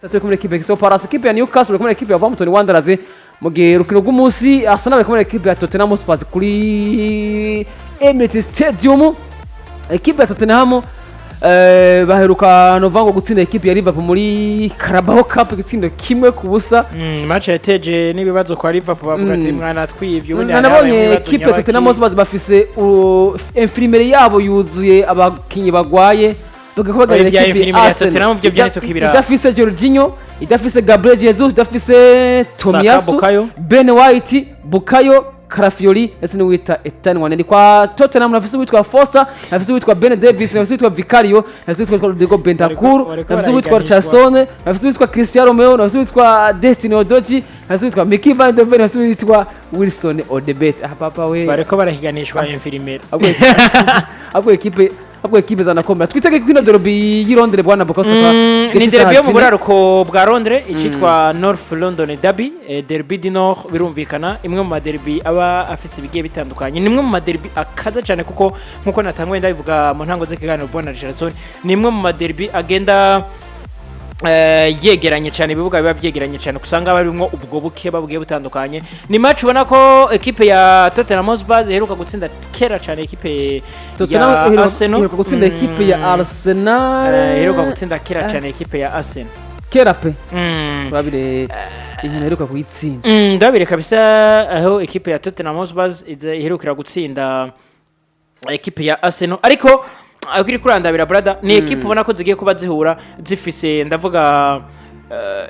turi kumwe equipe Crystal Palace equipe ya Newcastle kumwe equipe ya Wolverhampton Wanderers mu gihe rukino rw'umunsi Arsenal kumwe equipe ya Tottenham Hotspur kuri Emirates Stadium equipe ya Totthenham baheruka Novango gutsinda equipe ya Liverpool muri Carabao Cup igitsindo kimwe ku busa match yateje n'ibibazo kwa Liverpool bavuga ati mwana twivye ubundi nabonye equipe ya Tottenham Hotspur bafise infirmerie yabo yuzuye abakinyi bagwaye bagarira equipe ya Tottenham byo byane tukibira idafise Jorginho idafise Gabriel Jesus idafise Tomiyasu Ben White Bukayo Carafiori ese ni wita Ethan Wane ni kwa Tottenham nafise witwa Foster nafise witwa Ben Davis nafise witwa Vicario nafise witwa Rodrigo Bentancur nafise witwa Richarlison nafise witwa Cristiano Romeo nafise witwa Destiny Odoji nafise witwa Mickey Van de Ven nafise witwa Wilson Odebet papa we bareko barahiganishwa infirmiere abwo equipe zanakomera twitege kwino derby y'Londres bwana Bokosa ni derby yo mu buraruko bwa Londres icitwa North London Derby derby du Nord birumvikana imwe mu derby aba afise bigiye bitandukanye nimwe mu derby akaza cyane kuko nkuko natangwe ndabivuga mu ntango z'ikiganiro bwana Richardson nimwe mu derby agenda yegeranye cyane bibuga biba byegeranye cyane kusanga barimo ubwo buke babwiye butandukanye ni match ubona ko equipe ya Tottenham Hotspur iheruka gutsinda kera cyane equipe ya Arsenal iheruka gutsinda equipe ya Arsenal iheruka gutsinda kera cyane equipe ya Arsenal kera pe babire inkino iheruka kuyitsinda ndabire kabisa aho equipe ya Tottenham Hotspur iherukira gutsinda equipe ya Arsenal ariko akiri kurandabira brother ni equipe ubona ko zigiye kuba zihura zifise ndavuga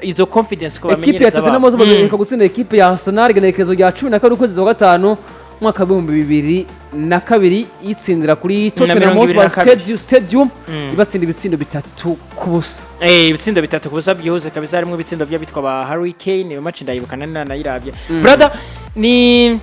izo confidence ko bamenyereza equipe ya Tottenham Hotspur iheruka gutsinda equipe ya Arsenal igenekerezo rya 12 kwezi kwa 5 mwaka wa 2022 yitsindira kuri Tottenham Hotspur Stadium ibatsinda ibitsindo 3 ku busa ibitsindo 3 ku busa byihuse kabisa harimo ibitsindo by'abitwa ba Harry Kane iyo match ndayibukana nayirabye brother ni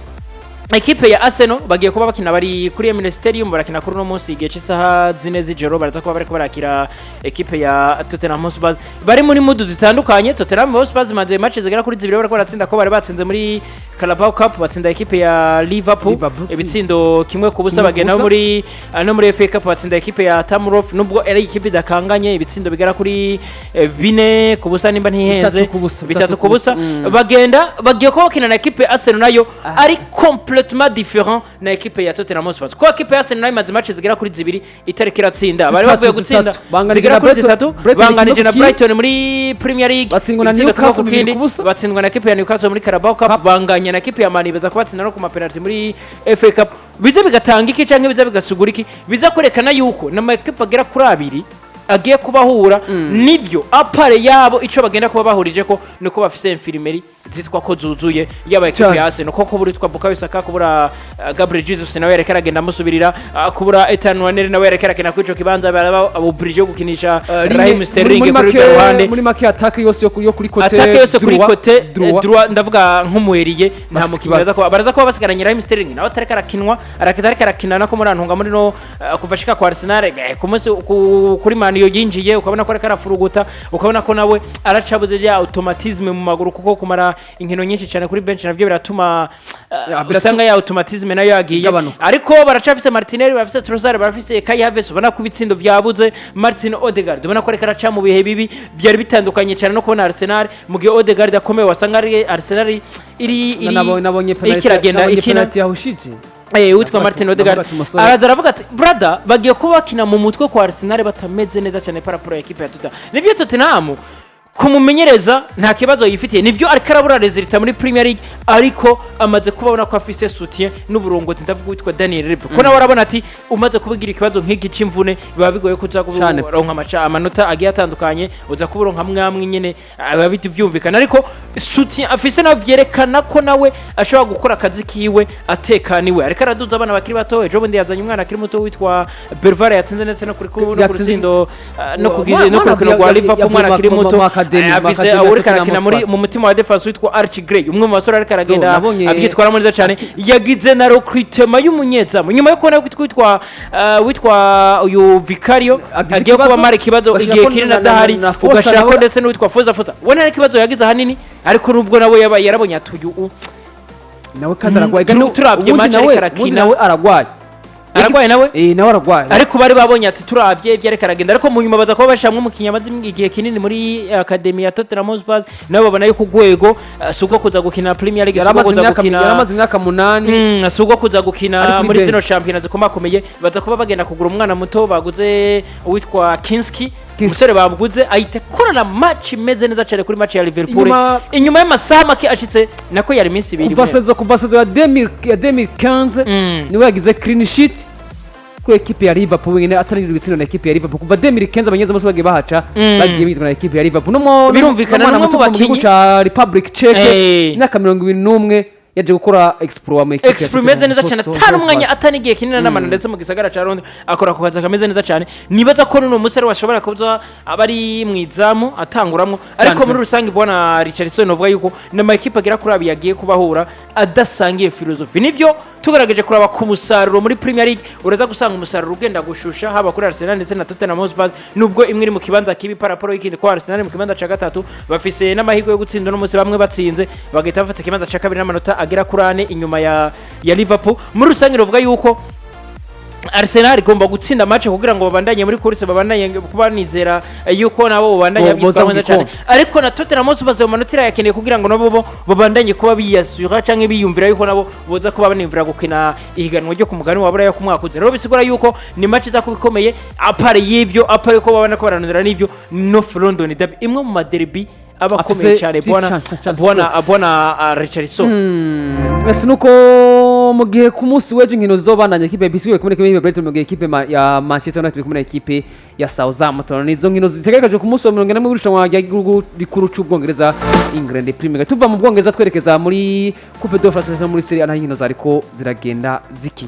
equipe ya Arsenal bagiye kuba bakina bari kuri Emirates Stadium barakina kuri no munsi igihe cy'isaha 4 z'ijoro baraza kuba bariko barakira equipe ya Tottenham Hotspur bari muri mudu zitandukanye Tottenham Hotspur maze match zigera kuri 2 bariko baratsinda ko bari batsinze muri Carabao Cup batsinda equipe ya Liverpool ibitsindo kimwe ku busa bagenda muri no muri FA Cup batsinda equipe ya Tamrof nubwo ari equipe dakanganye ibitsindo bigera kuri 4 ku busa nimba ntihenze 3 ku busa bagenda bagiye kuba bakina na equipe Arsenal nayo ari complètement différent na equipe ya Tottenham Hotspur ko equipe ya Arsenal imaze match zigera kuri 2 itariki ratsinda bari bavuye gutsinda zigera kuri 3 banganije na Brighton muri Premier League batsindwa na Newcastle batsindwa na equipe ya Newcastle muri Carabao Cup banganya na equipe ya Man beza kubatsinda no ku mapenalty muri FA Cup biza bigatanga iki canke biza bigasugura iki biza kwerekana yuko na equipe agera kuri 2 agiye kubahura nivyo apare yabo ico bagenda kuba bahurije ko niko bafise infirmerie zitwa ko zuzuye yaba equipe ya Arsenal koko buritwa Bukayo Saka kubura Gabriel Jesus nawe yerekera agenda musubirira kubura Ethan Wane nawe yerekera kina kwico kibanza baraba oblige yo gukinisha Raheem Sterling kuri ruhande muri make attack yose yo kuri côté attack yose kuri côté droit ndavuga nk'umuheriye nta mukibaza ko baraza ko basigaranye Raheem Sterling nawe atareka arakinwa arakina nako muri antunga muri no kuvashika kwa Arsenal ku munsi kuri Man yo yinjiye ukabona ko areka arafuruguta ukabona ko nawe aracabuze ya automatisme mu maguru kuko kumara inkino nyinshi cyane kuri bench navyo biratuma usanga ya automatisme nayo yagiye ariko baracafise Martinelli bafise Trossard bafise Kai Havertz ubona ko ibitsindo byabuze Martin Odegaard ubona ko areka araca mu bihe bibi byari bitandukanye cyane no kubona Arsenal mu gihe Odegaard akomeye wasanga Arsenal iri nabonye penalty yahushije witwa Martin Odegaard araza aravuga ati brother bagiye kuba bakina mu mutwe kwa Arsenal batameze neza cyane para pro equipe ya Tottenham nivyo Tottenham kumumenyereza nta kibazo yifitiye nivyo ariko arabura resultat muri Premier League ariko amaze kubabona ko afise soutien n'uburongozi ndavuga witwa Daniel Levy ko nawe arabona ati umaze kubigira ikibazo nk'iki c'imvune biba bigoye ko tuzakuronka amanota agiye atandukanye uza kuburonka mwamwe nyene ababiti byumvikana ariko soutien afise na vyerekana ko nawe ashobora gukora akazi kiwe atekaniwe ariko araduza abana bakiri bato ejo bundi yazanye umwana akiri muto witwa Belvare yatsinze ndetse no kuri kurutsindo no kugira no kuri rwa Liverpool umwana akiri muto afise awurikarakina muri mu mutima wa defense witwa Archie Gray umwe mu basore ariko aragenda abyitwara muri cyane yagize na recruitment y'umunyezamu nyuma yo kubona witwa uyu Vicario agiye kuba mari kibazo igihe kiri na dahari ugashaka ndetse n'uwitwa Foza wona ari kibazo yagize hanini ariko nubwo nawe yarabonye atuyu nawe kandi aragwaye turabye match ariko arakina nawe aragwaye aragwaye nawe nawe aragwaye ariko bari babonye ati turabye byareka aragenda ariko mu nyuma baza kuba bashamwe umukinnyi amaze igihe kinini muri academy ya Totthenham Hotspur nabo babona yuko urwego suko kuza gukina Premier League suko kuza gukina yaramaze imyaka 8 suko kuza gukina muri zino champions zikomakomeye baza kuba bagenda kugura umwana muto baguze uwitwa Kenshi umusore babuguze ahita korana match imeze neza cyane kuri match ya Liverpool inyuma y'amasaha make ashitse nako yari minsi 2 kuva sezo ya 2015 niwe yagize clean sheet ku equipe ya Liverpool nyine atarindirwa itsinda na equipe ya Liverpool kuva 2015 abanyenza bose bagiye bahaca bagiye bitwa na equipe ya Liverpool no birumvikana no mu bakinyi cha Republic Czech n'aka 21 yaje gukora exploit mu experiment neza cyane atari umwanya atanigiye kinina n'amana ndetse mu gisagara ca Londres akora ku kaza kameze neza cyane nibaza ko nuno musore washobora kuza abari mu izamu atanguramwo ariko muri rusange bwana Richardson novuga yuko n'ama equipe agira kuri abi yagiye kubahura adasangiye philosophy nivyo tugerageje kuraba ku musaruro muri Premier League uraza gusanga umusaruro ugenda gushusha haba kuri Arsenal ndetse na Totthenham Hotspur nubwo imwe iri mu kibanza kibi paraporo y'ikindi ko Arsenal mu kibanza ca gatatu bafise n'amahirwe yo gutsinda no munsi bamwe batsinze bagahita bafata ikibanza ca kabiri n'amanota agera kuri 4 inyuma ya Liverpool muri rusange ruvuga yuko Arsenal igomba gutsinda match kugira ngo babandanye muri course babandanye kubanizera yuko nabo babandanye byitwa cyane ariko na Totthenham Hotspur mu manotira yakeneye kugira ngo nabo babandanye kuba biyasura canke biyumvira yuko nabo boza kuba banimvira gukina ihiganwa ryo ku mugani wabura yo kumwakuze rero bisigura yuko ni match za kubikomeye apare y'ivyo apare ko babana ko baranondera n'ivyo North London derby imwe mu maderby abakomeye cyane bwana Richardson ese nuko mu gihe ku munsi w'ejo nkino zobandanya equipe bisiwe kumene kimwe Brighton mu gihe equipe ya Manchester United kumene equipe ya Southampton nizo nkino zitegekajwe ku munsi wa 40 mu irushanwa rya rikuru cy'Ubwongereza England Premier League tuva mu Bwongereza twerekeza muri Coupe de France muri Serie A naho nkino zariko ziragenda ziki